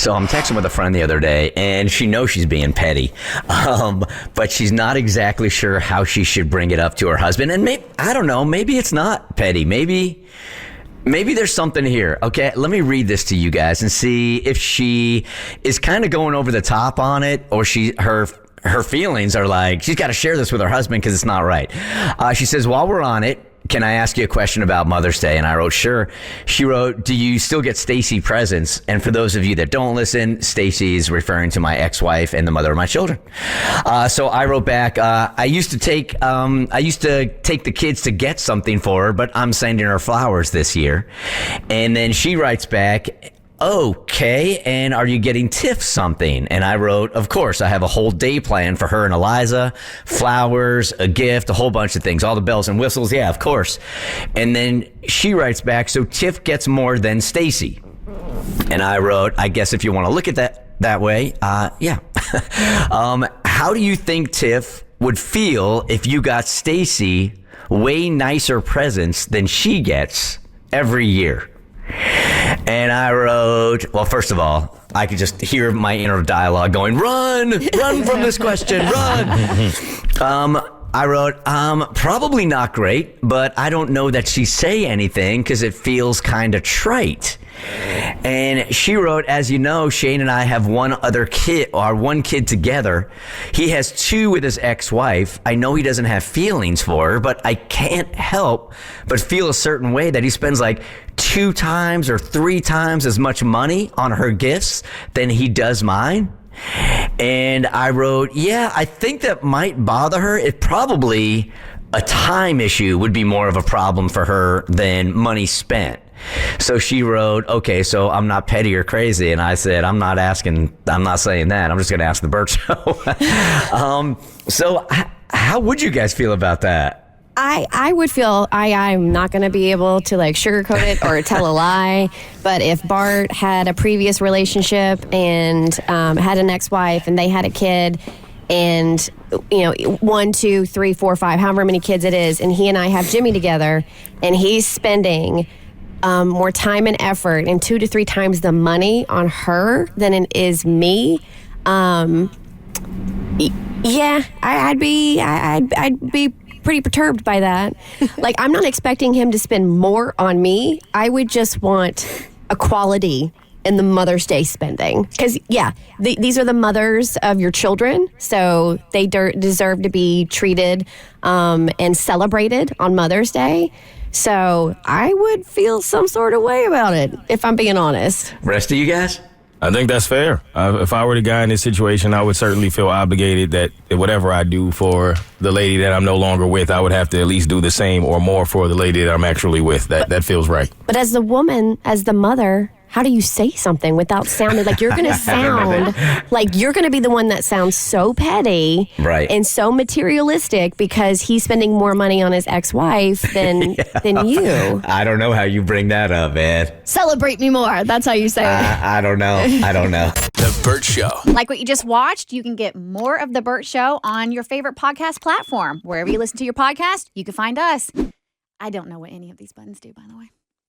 So I'm texting with a friend the other day, and she knows she's being petty, but she's not exactly sure how she should bring it up to her husband. And I don't know, maybe it's not petty. Maybe there's something here. Okay, let me read this to you guys and see if she is kind of going over the top on it, or her feelings are like, she's got to share this with her husband because it's not right. She says, while we're on it, can I ask you a question about Mother's Day? And I wrote, sure. She wrote, do you still get Stacy presents? And for those of you that don't listen, Stacy is referring to my ex-wife and the mother of my children. So I wrote back, I used to take the kids to get something for her, but I'm sending her flowers this year. And then she writes back, okay, and are you getting Tiff something? And I wrote, of course, I have a whole day planned for her and Eliza, flowers, a gift, a whole bunch of things, all the bells and whistles. Yeah, of course. And then she writes back, so Tiff gets more than Stacy. And I wrote, I guess if you want to look at that way, yeah. How do you think Tiff would feel if you got Stacy way nicer presents than she gets every year? And I wrote, well, first of all, I could just hear my inner dialogue going, run from this question, run. I wrote, probably not great, but I don't know that she say anything because it feels kind of trite. And she wrote, as you know, Shane and I have one kid together. He has two with his ex-wife. I know he doesn't have feelings for her, but I can't help but feel a certain way that he spends like 2 times or 3 times as much money on her gifts than he does mine. And I wrote, yeah, I think that might bother her. It probably a time issue would be more of a problem for her than money spent. So she wrote, okay, so I'm not petty or crazy. And I said, I'm not saying that. I'm just going to ask the Bert Show. So how would you guys feel about that? I would feel I'm not going to be able to like sugarcoat it or tell a lie. But if Bart had a previous relationship and had an ex-wife and they had a kid and, 1, 2, 3, 4, 5, however many kids it is, and he and I have Jimmy together and he's spending more time and effort and 2 to 3 times the money on her than it is me, yeah, I'd be pretty perturbed by that. Like, I'm not expecting him to spend more on me. I would just want equality in the Mother's Day spending. Because, yeah, these are the mothers of your children, so they deserve to be treated and celebrated on Mother's Day. So I would feel some sort of way about it, if I'm being honest. Rest of you guys? I think that's fair. If I were the guy in this situation, I would certainly feel obligated that whatever I do for the lady that I'm no longer with, I would have to at least do the same or more for the lady that I'm actually with. That feels right. But as the woman, as the mother, how do you say something without sounding like you're going to sound like you're going to be the one that sounds so petty, right, and so materialistic because he's spending more money on his ex-wife than you? I don't know how you bring that up, Ed. Celebrate me more. That's how you say it. I don't know. The Bert Show. Like what you just watched, you can get more of The Bert Show on your favorite podcast platform. Wherever you listen to your podcast, you can find us. I don't know what any of these buttons do, by the way.